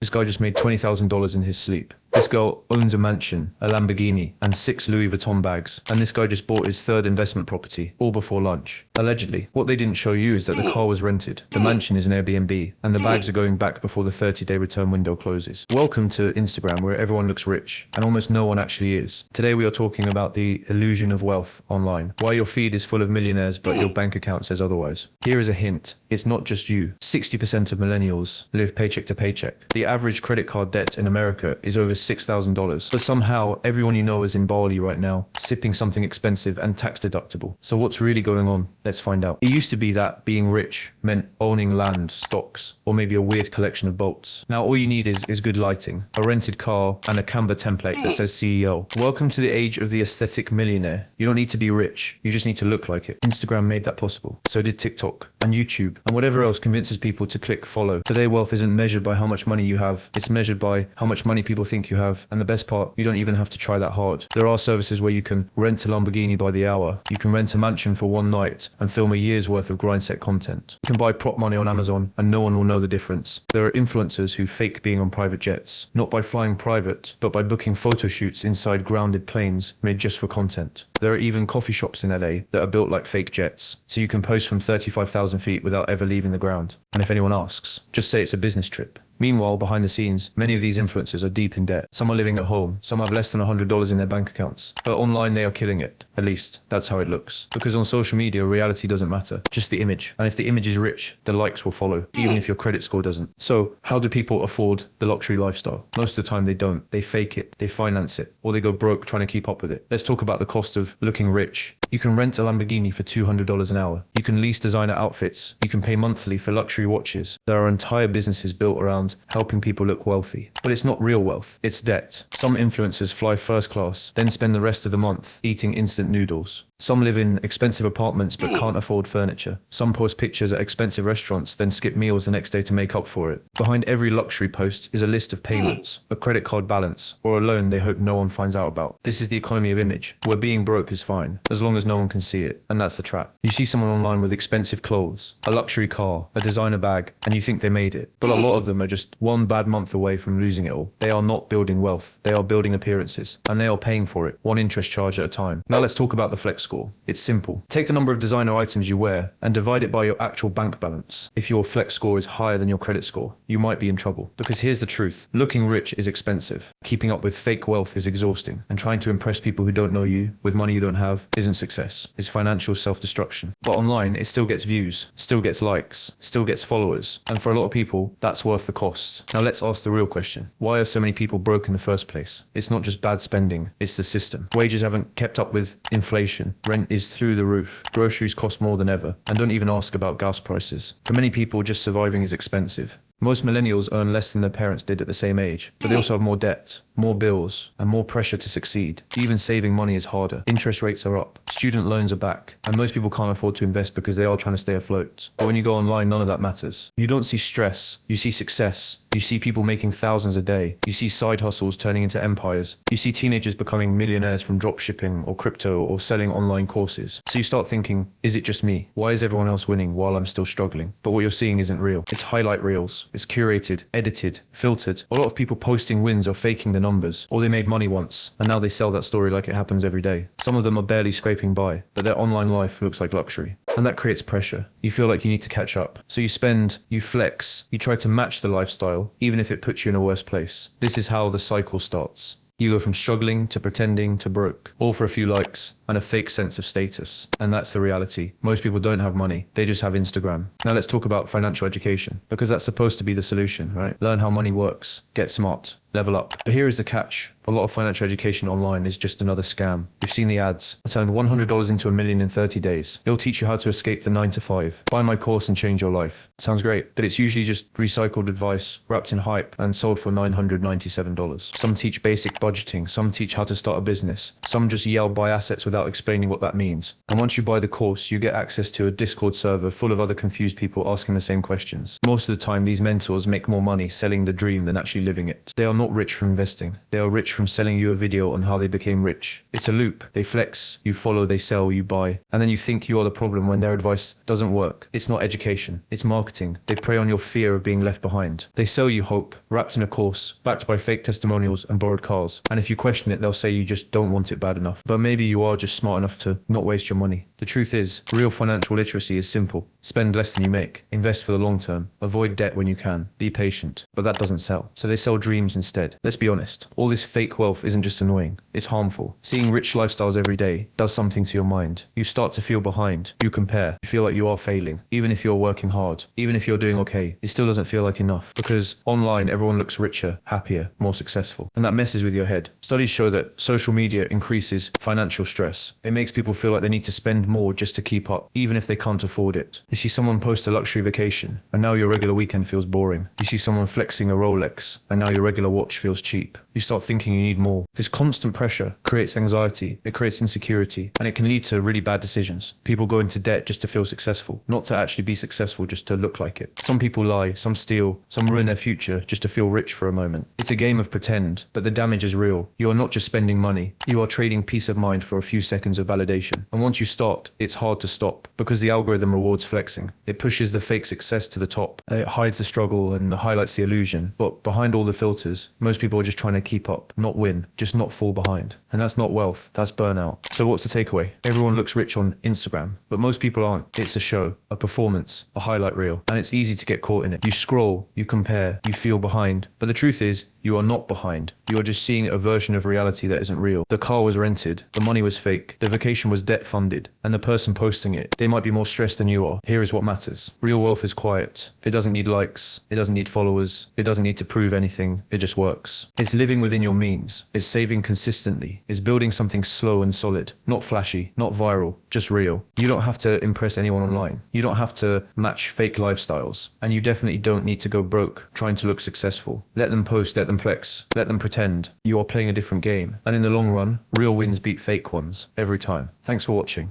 This guy just made $20,000 in his sleep. This girl owns a mansion, a Lamborghini, and 6 Louis Vuitton bags. And this guy just bought his 3rd investment property, all before lunch. Allegedly. What they didn't show you is that the car was rented, the mansion is an Airbnb, and the bags are going back before the 30-day return window closes. Welcome to Instagram, where everyone looks rich, and almost no one actually is. Today we are talking about the illusion of wealth online. Why your feed is full of millionaires, but your bank account says otherwise. Here is a hint. It's not just you. 60% of millennials live paycheck to paycheck. The average credit card debt in America is over $6,000. But somehow, everyone you know is in Bali right now, sipping something expensive and tax deductible. So what's really going on? Let's find out. It used to be that being rich meant owning land, stocks, or maybe a weird collection of bolts. Now all you need is good lighting, a rented car, and a Canva template that says CEO. Welcome to the age of the aesthetic millionaire. You don't need to be rich, you just need to look like it. Instagram made that possible. So did TikTok, and YouTube, and whatever else convinces people to click follow. Today wealth isn't measured by how much money you have, it's measured by how much money people think you have. And the best part, you don't even have to try that hard. There are services where you can rent a Lamborghini by the hour. You can rent a mansion for one night and film a year's worth of grind set content. You can buy prop money on Amazon and no one will know the difference. There are influencers who fake being on private jets, not by flying private, but by booking photo shoots inside grounded planes made just for content. There are even coffee shops in LA that are built like fake jets, so you can post from 35,000 feet without ever leaving the ground. And if anyone asks, just say it's a business trip. Meanwhile, behind the scenes, many of these influencers are deep in debt. Some are living at home, some have less than $100 in their bank accounts. But online they are killing it. At least, that's how it looks. Because on social media, reality doesn't matter, just the image. And if the image is rich, the likes will follow, even if your credit score doesn't. So, how do people afford the luxury lifestyle? Most of the time they don't. They fake it, they finance it, or they go broke trying to keep up with it. Let's talk about the cost of looking rich. You can rent a Lamborghini for $200 an hour. You can lease designer outfits. You can pay monthly for luxury watches. There are entire businesses built around helping people look wealthy. But it's not real wealth, it's debt. Some influencers fly first class, then spend the rest of the month eating instant noodles. Some live in expensive apartments but can't afford furniture. Some post pictures at expensive restaurants, then skip meals the next day to make up for it. Behind every luxury post is a list of payments, a credit card balance, or a loan they hope no one finds out about. This is the economy of image, where being broke is fine, as long as no one can see it. And that's the trap. You see someone online with expensive clothes, a luxury car, a designer bag, and you think they made it. But a lot of them are just one bad month away from losing it all. They are not building wealth, they are building appearances, and they are paying for it, one interest charge at a time. Now let's talk about the flex score. It's simple. Take the number of designer items you wear and divide it by your actual bank balance. If your flex score is higher than your credit score, you might be in trouble. Because here's the truth. Looking rich is expensive. Keeping up with fake wealth is exhausting. And trying to impress people who don't know you with money you don't have isn't success. It's financial self-destruction. But online, it still gets views, still gets likes, still gets followers. And for a lot of people, that's worth the cost. Now let's ask the real question. Why are so many people broke in the first place? It's not just bad spending, it's the system. Wages haven't kept up with inflation. Rent is through the roof. Groceries cost more than ever. And don't even ask about gas prices. For many people, just surviving is expensive. Most millennials earn less than their parents did at the same age, but they also have more debt, more bills, and more pressure to succeed. Even saving money is harder. Interest rates are up, student loans are back, and most people can't afford to invest because they are trying to stay afloat. But when you go online, none of that matters. You don't see stress, you see success. You see people making thousands a day. You see side hustles turning into empires. You see teenagers becoming millionaires from dropshipping or crypto or selling online courses. So you start thinking, is it just me? Why is everyone else winning while I'm still struggling? But what you're seeing isn't real. It's highlight reels. It's curated, edited, filtered. A lot of people posting wins are faking the numbers, or they made money once, and now they sell that story like it happens every day. Some of them are barely scraping by, but their online life looks like luxury. And that creates pressure. You feel like you need to catch up. So you spend, you flex, you try to match the lifestyle, even if it puts you in a worse place. This is how the cycle starts. You go from struggling to pretending to broke, all for a few likes and a fake sense of status. And that's the reality. Most people don't have money, they just have Instagram. Now let's talk about financial education, because that's supposed to be the solution, right? Learn how money works, get smart, level up. But here is the catch. A lot of financial education online is just another scam. You've seen the ads. I turned $100 into $1 million in 30 days. It'll teach you how to escape the 9 to 5. Buy my course and change your life. Sounds great, but it's usually just recycled advice wrapped in hype and sold for $997. Some teach basic budgeting. Some teach how to start a business. Some just yell buy assets without without explaining what that means. And once you buy the course, you get access to a Discord server full of other confused people asking the same questions. Most of the time, these mentors make more money selling the dream than actually living it. They are not rich from investing. They are rich from selling you a video on how they became rich. It's a loop. They flex, you follow, they sell, you buy. And then you think you are the problem when their advice doesn't work. It's not education. It's marketing. They prey on your fear of being left behind. They sell you hope, wrapped in a course, backed by fake testimonials and borrowed cars. And if you question it, they'll say you just don't want it bad enough. But maybe you are just smart enough to not waste your money. The truth is, real financial literacy is simple. Spend less than you make. Invest for the long term. Avoid debt when you can. Be patient. But that doesn't sell. So they sell dreams instead. Let's be honest. All this fake wealth isn't just annoying. It's harmful. Seeing rich lifestyles every day does something to your mind. You start to feel behind. You compare. You feel like you are failing. Even if you're working hard. Even if you're doing okay. It still doesn't feel like enough. Because online, everyone looks richer, happier, more successful. And that messes with your head. Studies show that social media increases financial stress. It makes people feel like they need to spend more just to keep up, even if they can't afford it. You see someone post a luxury vacation, and now your regular weekend feels boring. You see someone flexing a Rolex, and now your regular watch feels cheap. You start thinking you need more. This constant pressure creates anxiety, it creates insecurity, and it can lead to really bad decisions. People go into debt just to feel successful, not to actually be successful, just to look like it. Some people lie, some steal, some ruin their future just to feel rich for a moment. It's a game of pretend, but the damage is real. You are not just spending money, you are trading peace of mind for a few seconds of validation. And once you start, it's hard to stop, because the algorithm rewards flexing. It pushes the fake success to the top. It hides the struggle and highlights the illusion. But behind all the filters, most people are just trying to keep up, not win, just not fall behind. And that's not wealth, that's burnout. So what's the takeaway? Everyone looks rich on Instagram, but most people aren't. It's a show, a performance, a highlight reel, and it's easy to get caught in it. You scroll, you compare, you feel behind. But the truth is, you are not behind. You are just seeing a version of reality that isn't real. The car was rented, the money was fake, the vacation was debt funded, and the person posting it, they might be more stressed than you are. Here is what matters. Real wealth is quiet. It doesn't need likes. It doesn't need followers. It doesn't need to prove anything. It just works. It's living within your means. It's saving consistently. It's building something slow and solid. Not flashy, not viral, just real. You don't have to impress anyone online. You don't have to match fake lifestyles. And you definitely don't need to go broke trying to look successful. Let them post, let them flex, let them pretend. You are playing a different game. And in the long run, real wins beat fake ones every time. Thanks for watching.